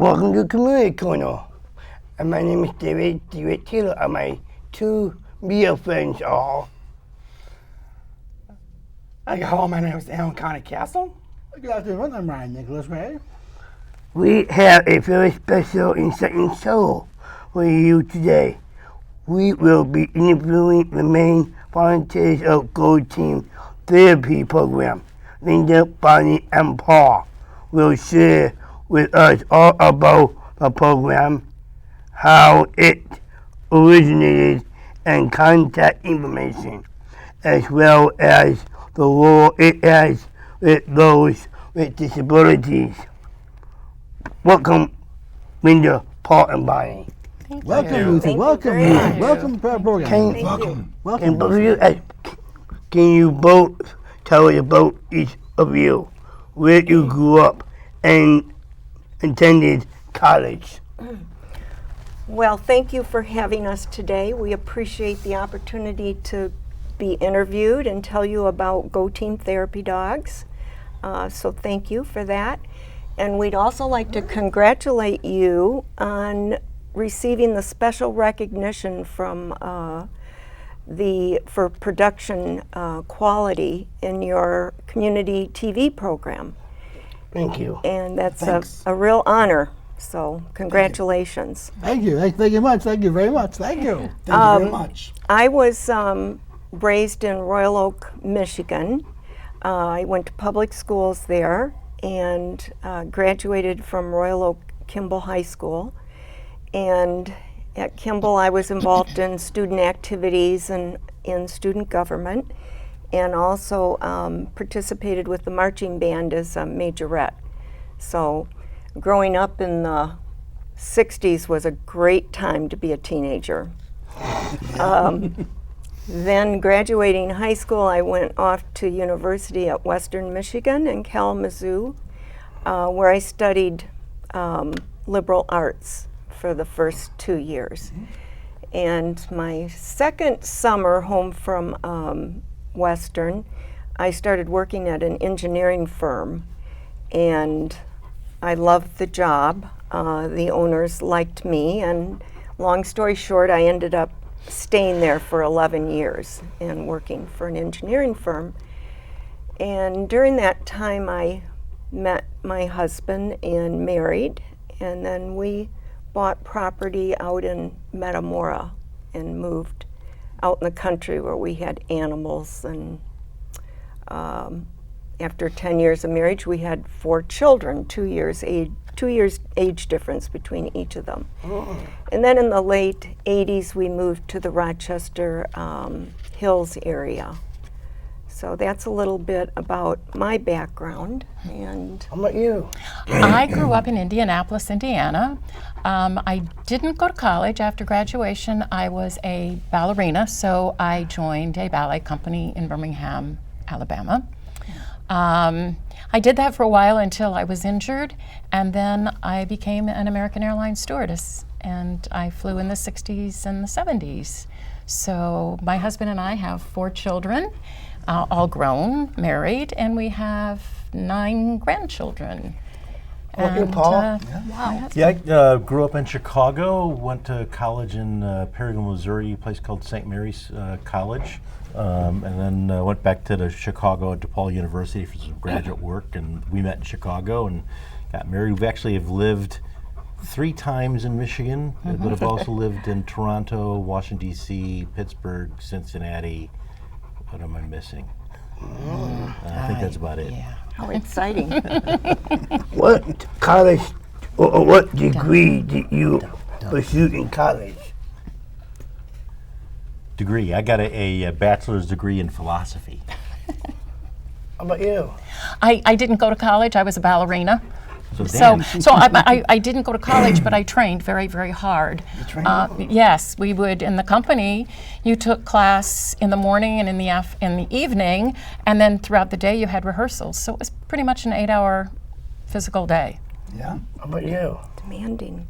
Welcome to Community Corner. And my name is DeWitt Taylor, and my two dear friends are. Hello, my name is Karnig Castle. Good afternoon, I'm Ryan Nicholas Ray. We have a very special and exciting show for you today. We will be interviewing the main volunteers of Gold Team Therapy Program. Linda, Bonnie, and Paul will share with us all about the program, how it originated, and contact information, as well as the role it has with those with disabilities. Welcome, Linda, Paul, and Bonnie. Welcome, Ruthie. Welcome, Ruthie. Welcome to our program. Welcome. Can you both tell us about each of you, where you grew up and attended college? Well, thank you for having us today. We appreciate the opportunity to be interviewed and tell you about Go Team Therapy Dogs. So thank you for that. And we'd also like to congratulate you on receiving the special recognition from for production quality in your community TV program. Thank you. And that's a real honor. So congratulations. Thank you. Thank you much. Thank you very much. Thank you. Thank you very much. I was raised in Royal Oak, Michigan. I went to public schools there and graduated from Royal Oak Kimball High School. And at Kimball, I was involved in student activities and in student government, and also participated with the marching band as a majorette. So growing up in the 60s was a great time to be a teenager. Then graduating high school, I went off to university at Western Michigan in Kalamazoo, where I studied liberal arts for the first 2 years. And my second summer home from Western, I started working at an engineering firm, and I loved the job. The owners liked me, and long story short, I ended up staying there for 11 years and working for an engineering firm. And during that time, I met my husband and married, and then we bought property out in Metamora and moved out in the country where we had animals. And after 10 years of marriage, we had 4 children, 2 years age difference between each of them. Oh. And then in the late 80s, we moved to the Rochester Hills area. So that's a little bit about my background. And how about you? I grew up in Indianapolis, Indiana. I didn't go to college. After graduation, I was a ballerina, so I joined a ballet company in Birmingham, Alabama. I did that for a while until I was injured, and then I became an American Airlines stewardess, and I flew in the 60s and the 70s. So my husband and I have 4 children, all grown, married, and we have 9 grandchildren. And, Paul? Wow. Yeah, I grew up in Chicago, went to college in Perryville, Missouri, a place called St. Mary's College, and then went back to the Chicago at DePaul University for some graduate work, and we met in Chicago and got married. We actually have lived 3 times in Michigan, but have also lived in Toronto, Washington, D.C., Pittsburgh, Cincinnati. What am I missing? I think that's about it. Yeah. how exciting. What college or what degree did you pursue in college? Degree. I got a bachelor's degree in philosophy. How about you? I didn't go to college. I was a ballerina. So I didn't go to college, but I trained very, very hard. You trained hard? Yes, we would in the company. You took class in the morning and in the evening, and then throughout the day you had rehearsals. So it was pretty much an 8-hour physical day. Yeah. How about you? Demanding.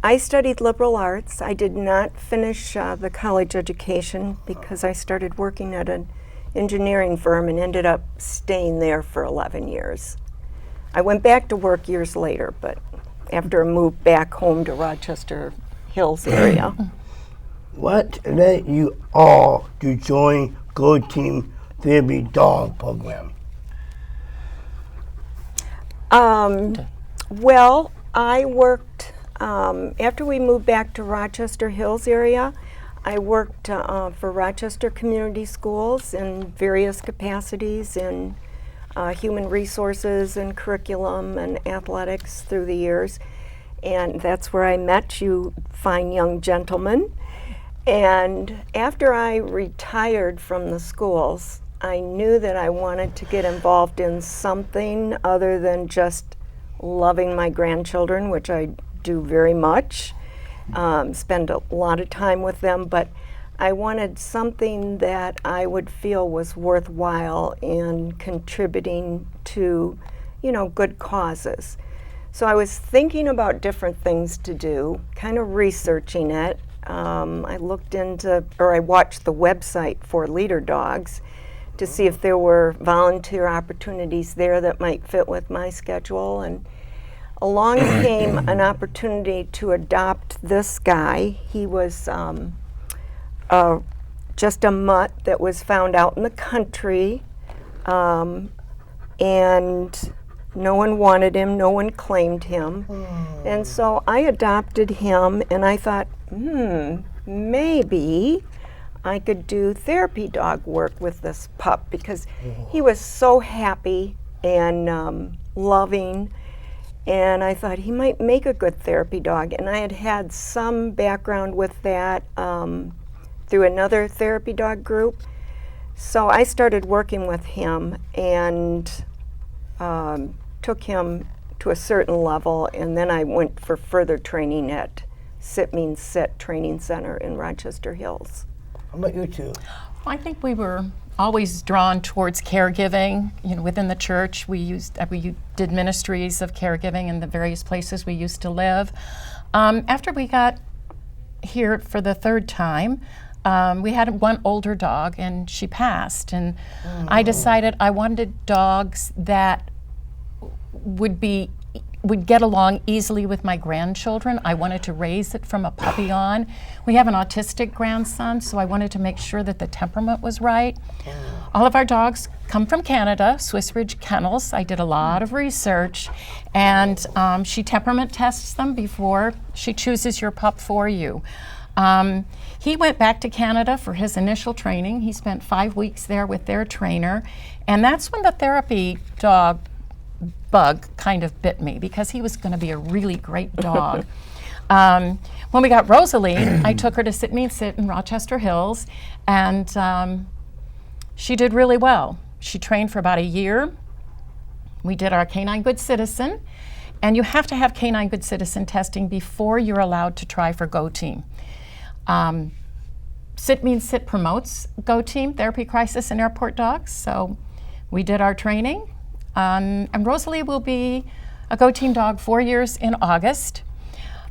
I studied liberal arts. I did not finish the college education because I started working at an engineering firm and ended up staying there for 11 years. I went back to work years later, but after a move back home to Rochester Hills area. What led you all to join Go Team Therapy Dog Program? Well, I worked, after we moved back to Rochester Hills area, I worked for Rochester Community Schools in various capacities in human resources and curriculum and athletics through the years. And that's where I met you fine young gentlemen. And after I retired from the schools, I knew that I wanted to get involved in something other than just loving my grandchildren, which I do very much, spend a lot of time with them, but I wanted something that I would feel was worthwhile in contributing to, you know, good causes. So I was thinking about different things to do, kind of researching it. I looked into, or I watched the website for Leader Dogs to see if there were volunteer opportunities there that might fit with my schedule. And along came an opportunity to adopt this guy. He was just a mutt that was found out in the country, and no one wanted him, no one claimed him. And so I adopted him, and I thought, maybe I could do therapy dog work with this pup, because he was so happy and loving, and I thought he might make a good therapy dog. And I had had some background with that through another therapy dog group. So I started working with him and took him to a certain level, and then I went for further training at Sit Means Sit Training Center in Rochester Hills. How about you two? I think we were always drawn towards caregiving. You know, within the church, we did ministries of caregiving in the various places we used to live. After we got here for the third time, we had one older dog, and she passed. And I decided I wanted dogs that would get along easily with my grandchildren. I wanted to raise it from a puppy on. We have an autistic grandson, so I wanted to make sure that the temperament was right. All of our dogs come from Canada, Swiss Ridge Kennels. I did a lot of research, and she temperament tests them before she chooses your pup for you. He went back to Canada for his initial training. He spent 5 weeks there with their trainer, and that's when the therapy dog bug kind of bit me, because he was going to be a really great dog. When we got Rosalie, I took her to Sit Means Sit in Rochester Hills, and she did really well. She trained for about a year. We did our Canine Good Citizen, and you have to have Canine Good Citizen testing before you're allowed to try for Go Team. Sit Means Sit promotes Go Team, Therapy Crisis and Airport Dogs, so we did our training. And Rosalie will be a Go Team dog 4 years in August.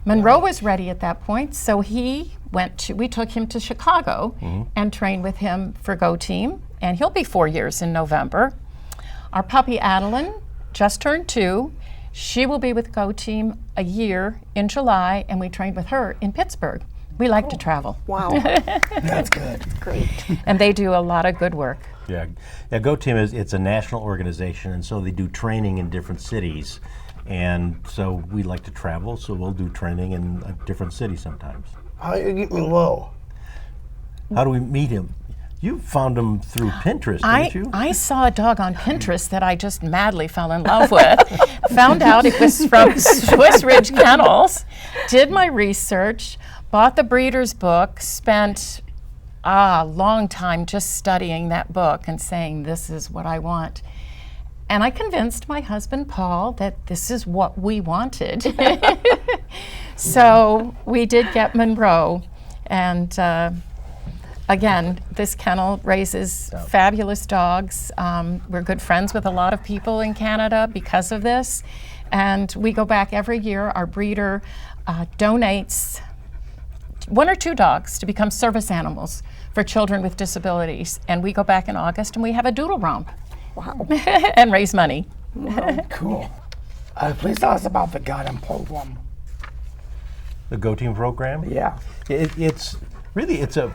Monroe was ready at that point, so we took him to Chicago and trained with him for Go Team, and he'll be 4 years in November. Our puppy Adeline just turned 2. She will be with Go Team a year in July, and we trained with her in Pittsburgh. We like to travel. Wow. That's good. Great. And they do a lot of good work. Yeah, Go Team it's a national organization, and so they do training in different cities. And so we like to travel, so we'll do training in a different city sometimes. How you get me low? How do we meet him? You found him through Pinterest, didn't you? I saw a dog on Pinterest that I just madly fell in love with. Found out it was from Swiss Ridge Kennels, did my research, bought the breeder's book, spent a long time just studying that book and saying, this is what I want. And I convinced my husband, Paul, that this is what we wanted. So we did get Monroe. And again, this kennel raises fabulous dogs. We're good friends with a lot of people in Canada because of this. And we go back every year. Our breeder donates 1 or 2 dogs to become service animals for children with disabilities. And we go back in August and we have a doodle romp. Wow. And raise money. Cool. Please tell us about the Garden program. The Go Team program? Yeah. It's really, it's a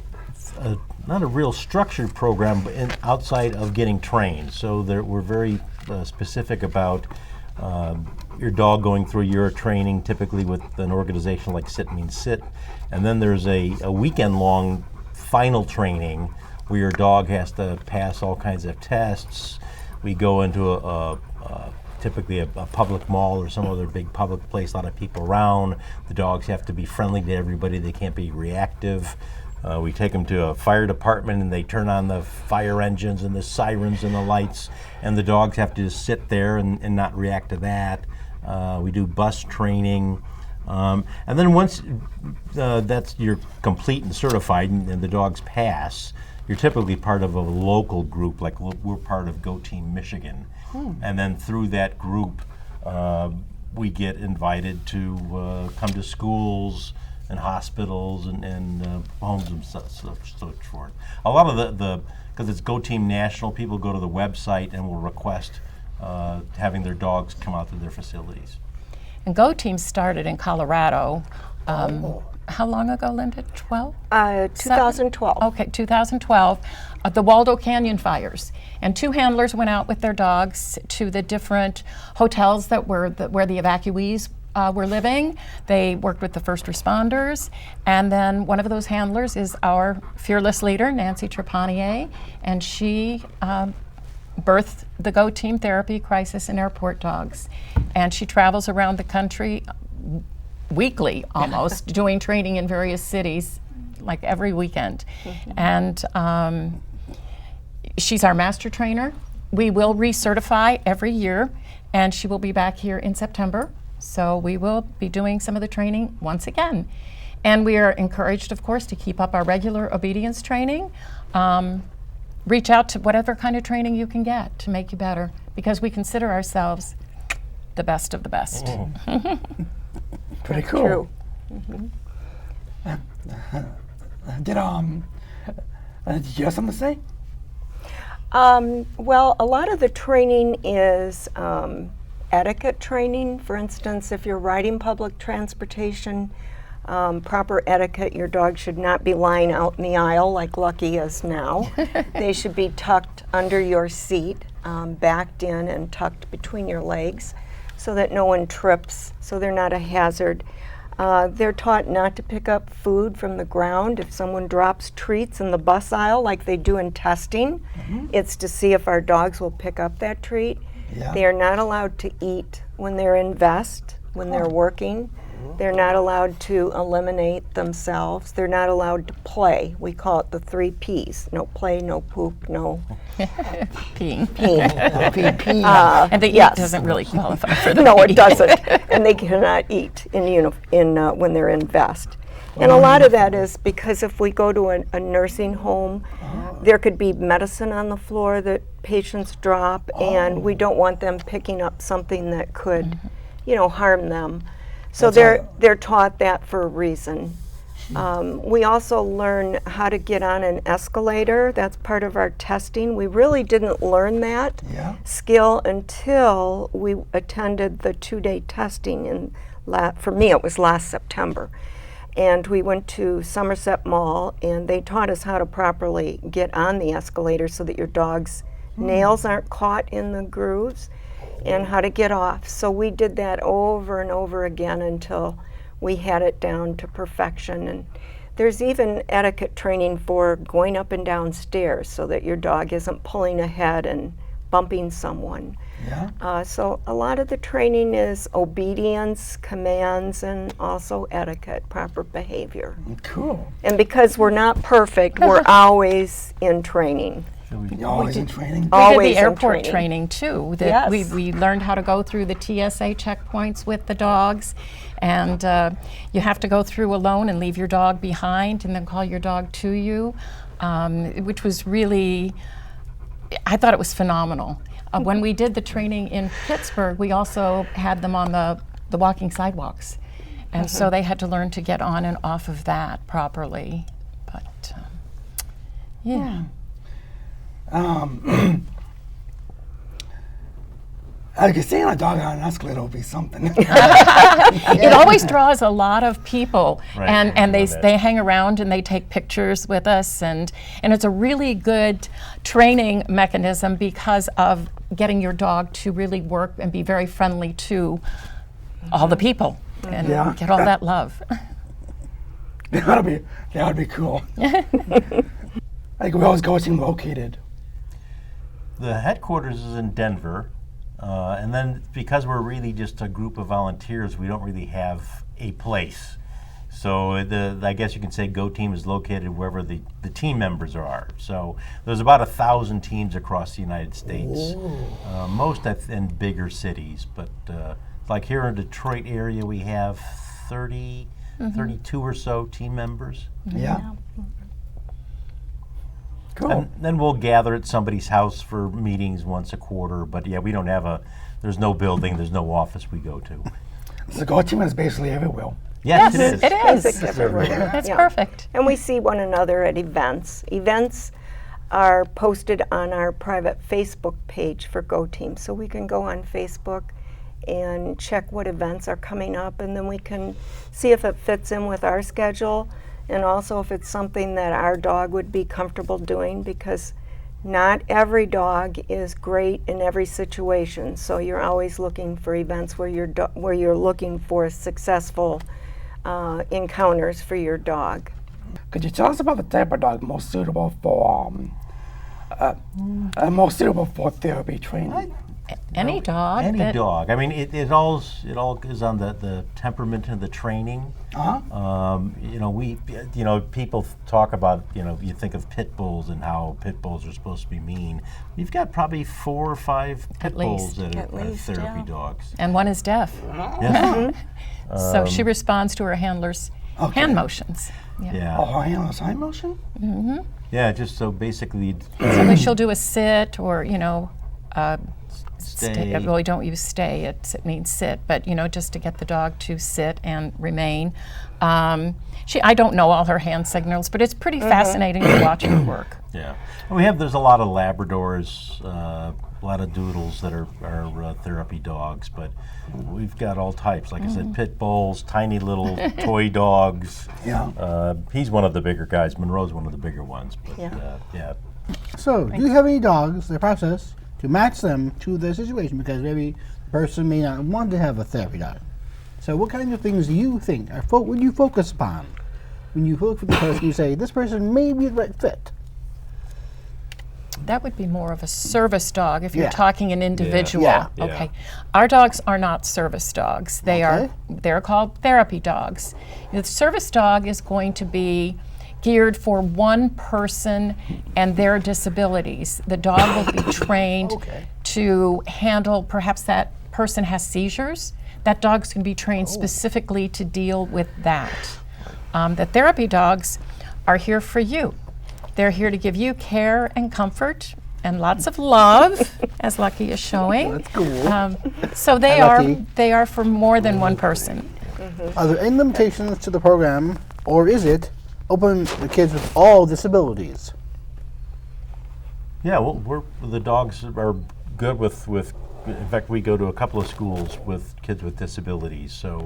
not a real structured program, but outside of getting trained. So we're very specific about your dog going through your training, typically with an organization like Sit Means Sit. And then there's a weekend-long final training where your dog has to pass all kinds of tests. We go into typically a public mall or some other big public place, a lot of people around. The dogs have to be friendly to everybody. They can't be reactive. We take them to a fire department and they turn on the fire engines and the sirens and the lights, and the dogs have to just sit there and not react to that. We do bus training. And then once you're complete and certified and the dogs pass, you're typically part of a local group, like we're part of Go Team Michigan. And then through that group, we get invited to come to schools and hospitals and homes and such forth. A lot of because it's Go Team National, people go to the website and will request having their dogs come out to their facilities. And Go Team started in Colorado. How long ago, Linda? 12? 2012. Okay, 2012. The Waldo Canyon fires. And 2 handlers went out with their dogs to the different hotels that were where the evacuees were living. They worked with the first responders. And then one of those handlers is our fearless leader, Nancy Trepanier. And she birthed the Go Team Therapy Crisis and Airport Dogs. And she travels around the country weekly almost, doing training in various cities, like every weekend. And she's our master trainer. We will recertify every year, and she will be back here in September. So we will be doing some of the training once again. And we are encouraged, of course, to keep up our regular obedience training. Reach out to whatever kind of training you can get to make you better, because we consider ourselves the best of the best. Pretty cool. True. Did you have something to say? Well, a lot of the training is etiquette training. For instance, if you're riding public transportation, proper etiquette, your dog should not be lying out in the aisle like Lucky is now. They should be tucked under your seat, backed in and tucked between your legs so that no one trips, so they're not a hazard. They're taught not to pick up food from the ground. If someone drops treats in the bus aisle like they do in testing, it's to see if our dogs will pick up that treat. Yeah. They are not allowed to eat when they're in vest, when they're working. They're not allowed to eliminate themselves. They're not allowed to play. We call it the 3 Ps. No play, no poop, no Peeing. peeing. And the yes. eat doesn't really qualify for the No, it pee. doesn't. And they cannot eat when they're in vest. And a lot of that is because if we go to a nursing home, there could be medicine on the floor that patients drop, and we don't want them picking up something that could, harm them. So they're taught that for a reason. We also learn how to get on an escalator. That's part of our testing. We really didn't learn that skill until we attended the 2-day testing. For me, it was last September. And we went to Somerset Mall, and they taught us how to properly get on the escalator so that your dog's nails aren't caught in the grooves, and how to get off. So we did that over and over again until we had it down to perfection. And there's even etiquette training for going up and down stairs so that your dog isn't pulling ahead and bumping someone. So a lot of the training is obedience, commands, and also etiquette, proper behavior. Cool. And because we're not perfect, we're always in training. You're always in training. We Always did the in airport training. training too. Yes. We learned how to go through the TSA checkpoints with the dogs, and you have to go through alone and leave your dog behind and then call your dog to you, which was really, I thought it was phenomenal. When we did the training in Pittsburgh, we also had them on the walking sidewalks, and so they had to learn to get on and off of that properly. But I could see a dog on an escalator would be something. It always draws a lot of people, Right. and I know they hang around and they take pictures with us, and it's a really good training mechanism because of getting your dog to really work and be very friendly to all the people and Yeah. get all that love. That would be cool. Like, where was Go Team located? The headquarters is in Denver, and then because we're really just a group of volunteers, we don't really have a place. So I guess you can say Go Team is located wherever the team members are. So there's about 1,000 teams across the United States, most in bigger cities. But like here in Detroit area, we have 32 or so team members. Yeah. Cool. And then we'll gather at somebody's house for meetings once a quarter. But yeah, we don't have there's no building, there's no office we go to. The Go Team is basically everywhere. Yes, it is. It is. Basic everywhere. That's Yeah. perfect. And we see one another at events. Events are posted on our private Facebook page for Go Team. So we can go on Facebook and check what events are coming up, and then we can see if it fits in with our schedule, and also if it's something that our dog would be comfortable doing, because not every dog is great in every situation. So you're always looking for events where you're looking for successful encounters for your dog. Could you tell us about the type of dog most suitable for therapy training? Any dog. Any that- dog. I mean, it all is on the temperament and the training. People talk about, you think of pit bulls and how pit bulls are supposed to be mean. We've got probably 4 or 5 pit bulls that At are least, therapy yeah. dogs. And one is deaf. Yeah. So she responds to her handler's hand motions. Yeah. Oh, hand on sign motion? Yeah, just so basically So she'll do a sit or, stay. well, we don't use stay, it means sit, but, just to get the dog to sit and remain. I don't know all her hand signals, but it's pretty fascinating to watch her work. Yeah. And there's a lot of Labradors, a lot of Doodles that are therapy dogs, but we've got all types. Like I said, pit bulls, tiny little toy dogs. Yeah. He's one of the bigger guys. Monroe's one of the bigger ones. But Yeah. So, do you have any dogs, the process, to match them to the situation? Because maybe the person may not want to have a therapy dog. So what kind of things do you think, would you focus upon? When you look for the person, you say, this person may be the right fit. That would be more of a service dog if you're Yeah. talking an individual. Yeah. Yeah. Okay. Our dogs are not service dogs. Okay. They're called therapy dogs. The service dog is going to be geared for one person and their disabilities. The dog will be trained to handle, perhaps that person has seizures. That dog's going to be trained specifically to deal with that. The therapy dogs are here for you. They're here to give you care and comfort and lots of love, as Lucky is showing. That's cool. So they Hi, are Lucky. they are for more than one person. Are there any limitations to the program, or is it open to kids with all disabilities? Yeah, well, the dogs are good with. In fact, we go to a couple of schools with kids with disabilities. So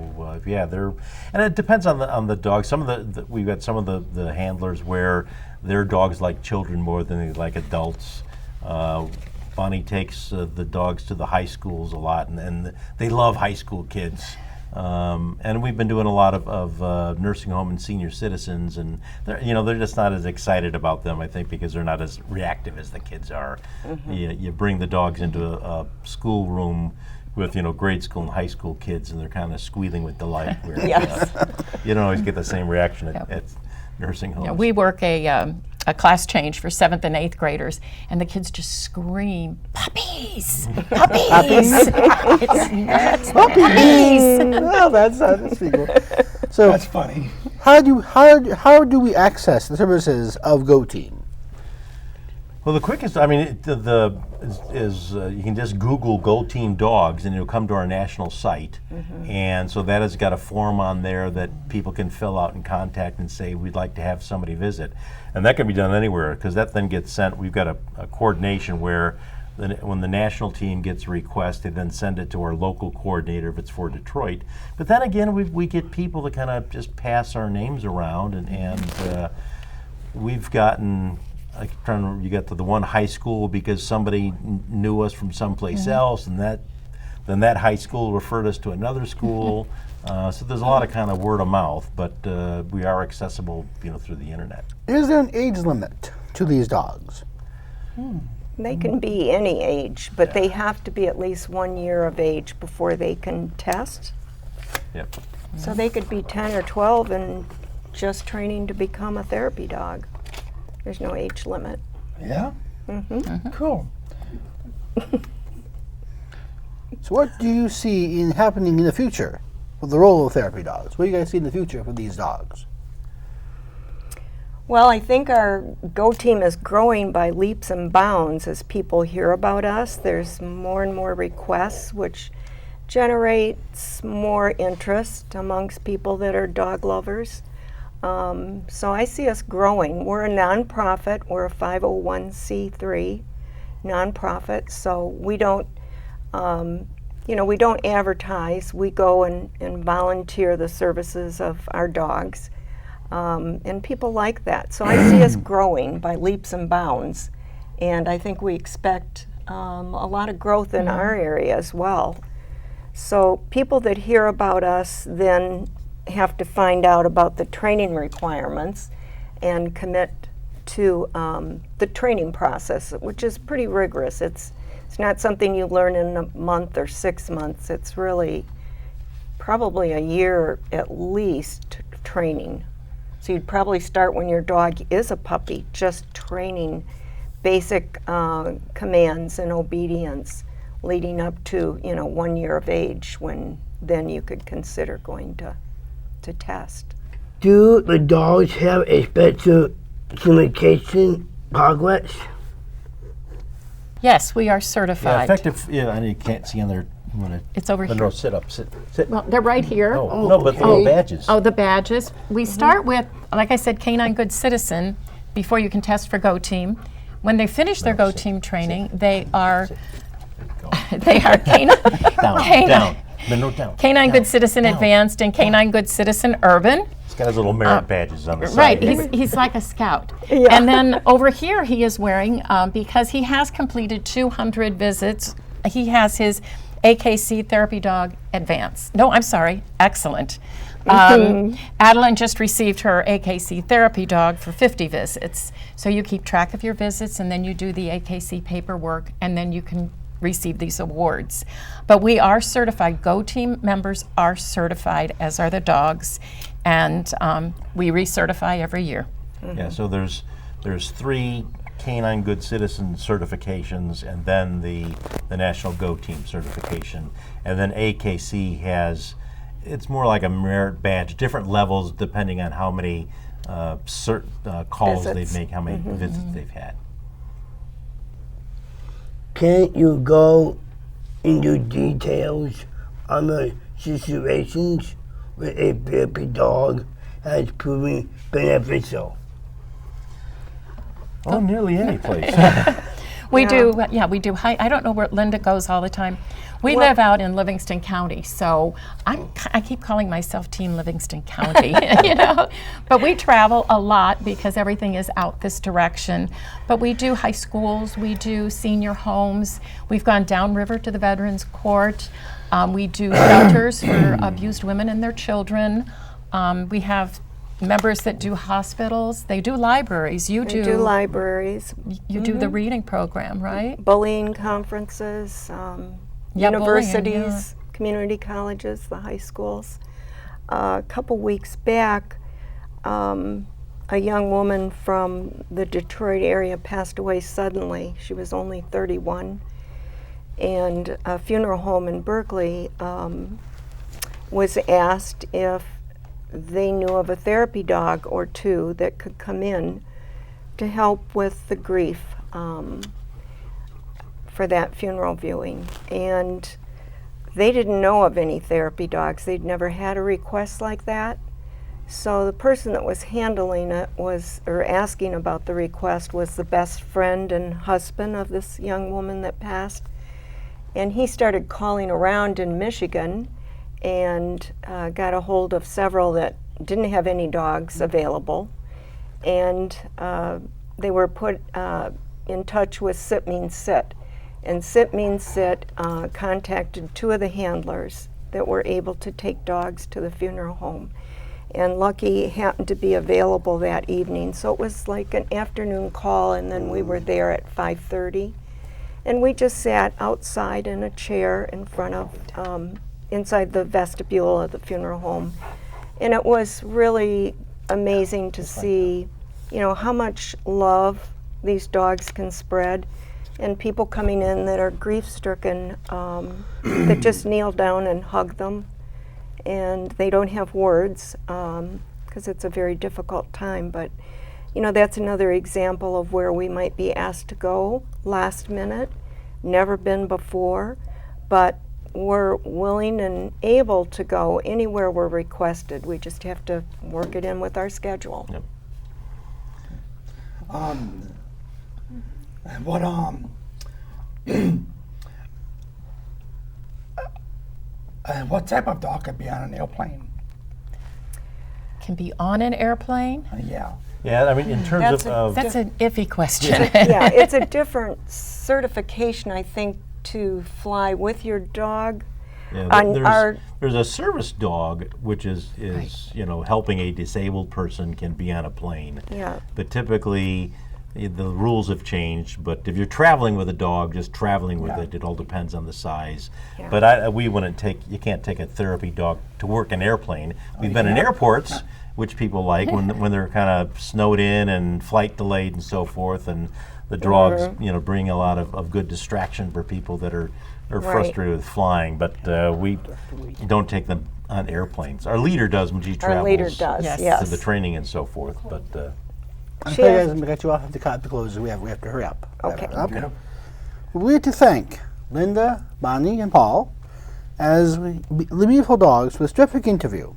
and it depends on the dog. Some of we've got some of the handlers where their dogs like children more than they like adults. Bonnie takes the dogs to the high schools a lot, and they love high school kids. And we've been doing a lot of nursing home and senior citizens, and they're just not as excited about them, I think, because they're not as reactive as the kids are. You bring the dogs into a school room with grade school and high school kids, and they're kind of squealing with delight. Where, Yes. you don't always get the same reaction at nursing homes. Yeah, we work a class change for 7th and 8th graders, and the kids just scream, "Puppies! Puppies! It's nuts! Puppies!" Well, that's pretty cool. So, That's funny. how do we access the services of Go Team? Well, the quickest, I mean, you can just Google Go Team Dogs and it'll come to our national site. And so that has got a form on there that people can fill out and contact and say, we'd like to have somebody visit. And that can be done anywhere because that then gets sent. We've got a coordination where when the national team gets a request, they then send it to our local coordinator if it's for Detroit. But then again, we get people that kind of just pass our names around, and we've gotten. I'm trying to remember, you got to the one high school because somebody knew us from someplace else, and then that high school referred us to another school. So there's a lot of kind of word of mouth, but we are accessible, through the internet. Is there an age limit to these dogs? They can be any age, but they have to be at least 1 year of age before they can test. Yep. So they could be 10 or 12 and just training to become a therapy dog. There's no age limit. Yeah? Cool. So what do you see happening in the future with the role of therapy dogs? What do you guys see in the future for these dogs? Well, I think our Go team is growing by leaps and bounds as people hear about us. There's more and more requests, which generates more interest amongst people that are dog lovers. So I see us growing. We're a nonprofit. We're a 501c3 nonprofit, so we don't, we don't advertise. We go and volunteer the services of our dogs, and people like that. So I see us growing by leaps and bounds, and I think we expect a lot of growth in our area as well. So people that hear about us then have to find out about the training requirements and commit to the training process, which is pretty rigorous. It's not something you learn in a month or 6 months. It's really probably a year at least training. So you'd probably start when your dog is a puppy, just training basic commands and obedience leading up to 1 year of age, when then you could consider going to test. Do the dogs have a special communication progress? Yes, we are certified. Effective. Yeah, I know you can't see on their. It's over here. No, sit up. Sit. Well, they're right here. Oh, no, but the little badges. Oh, the badges. We start with, like I said, Canine Good Citizen before you can test for Go Team. When they finish their Go Team training, they are Canine. Down. No, down. Canine Good Citizen Advanced and Canine Good Citizen Urban. He's got his little merit badges on the side. Right, he's like a scout. And then over here he is wearing, because he has completed 200 visits, he has his AKC Therapy Dog Advanced. No, I'm sorry, Excellent. Adeline just received her AKC Therapy Dog for 50 visits. So you keep track of your visits, and then you do the AKC paperwork, and then you can receive these awards. But we are certified. Go Team members are certified, as are the dogs, and we recertify every year. Yeah, so there's 3 Canine Good Citizen certifications, and then the National Go Team certification, and then AKC has, it's more like a merit badge, different levels depending on how many calls visits. they've made, how many visits they've had. Can you go into details on the situations where a therapy dog has proven beneficial? Oh, nearly any place. We do. I don't know where Linda goes all the time. We live out in Livingston County, so I keep calling myself Team Livingston County, But we travel a lot because everything is out this direction. But we do high schools, we do senior homes. We've gone downriver to the Veterans Court. We do shelters for abused women and their children. We have members that do hospitals. They do libraries. You do libraries. You do the reading program, right? Bullying conferences. Universities, community colleges, the high schools. A couple weeks back, a young woman from the Detroit area passed away suddenly. She was only 31. And a funeral home in Berkeley was asked if they knew of a therapy dog or two that could come in to help with the grief for that funeral viewing. And they didn't know of any therapy dogs. They'd never had a request like that. So the person that was handling it was, or asking about the request, was the best friend and husband of this young woman that passed. And he started calling around in Michigan and got a hold of several that didn't have any dogs available. And they were put in touch with Sit Means Sit. And Sit Means Sit contacted 2 of the handlers that were able to take dogs to the funeral home. And Lucky happened to be available that evening, so it was like an afternoon call, and then we were there at 5:30. And we just sat outside in a chair in front of, inside the vestibule of the funeral home. And it was really amazing to see, you know, how much love these dogs can spread. And people coming in that are grief-stricken, that just kneel down and hug them. And they don't have words, because it's a very difficult time. But, you know, that's another example of where we might be asked to go last minute, never been before, but we're willing and able to go anywhere we're requested. We just have to work it in with our schedule. Yep. What type of dog could be on an airplane? Can be on an airplane? Yeah. Yeah, I mean, in terms of That's an iffy question. Yeah, it's a different certification, I think, to fly with your dog. yeah, on our- there's a service dog, which is you know, helping a disabled person can be on a plane. Yeah. But typically, the rules have changed. But if you're traveling with a dog, just traveling with it all depends on the size. Yeah. But we wouldn't you can't take a therapy dog to work an airplane. We've been in airports, which people like when they're kind of snowed in and flight delayed and so forth, and the dogs, you know, bring a lot of good distraction for people that are frustrated with flying. But we don't take them on airplanes. Our leader does when she travels. Our leader does, Yes. yes. To the training and so forth. But I'm She sorry, has- guys, I'm going to cut you off to cut the close. We have to hurry up. Okay. We'd like to thank Linda, Bonnie, and Paul as the Beautiful Dogs for this terrific interview.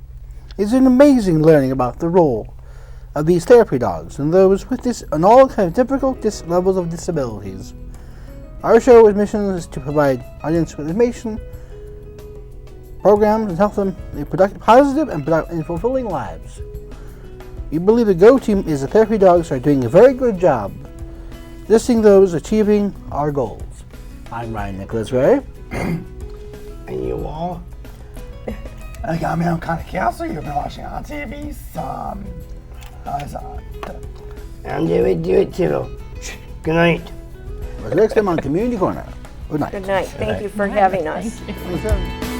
It's an amazing learning about the role of these therapy dogs and those with this and all kind of difficult levels of disabilities. Our show's mission is to provide audience with information, programs, and help them live positive and fulfilling lives. We believe the Go Team is the therapy dogs are doing a very good job listing those achieving our goals. I'm Ryan Nicholas Ray. And you all? I'm Karnig Castle. You've been watching ONTV. I'm DeWitt too. Good night. Next time on Community Corner. Good night. Good night. Thank you for having us. Thank you.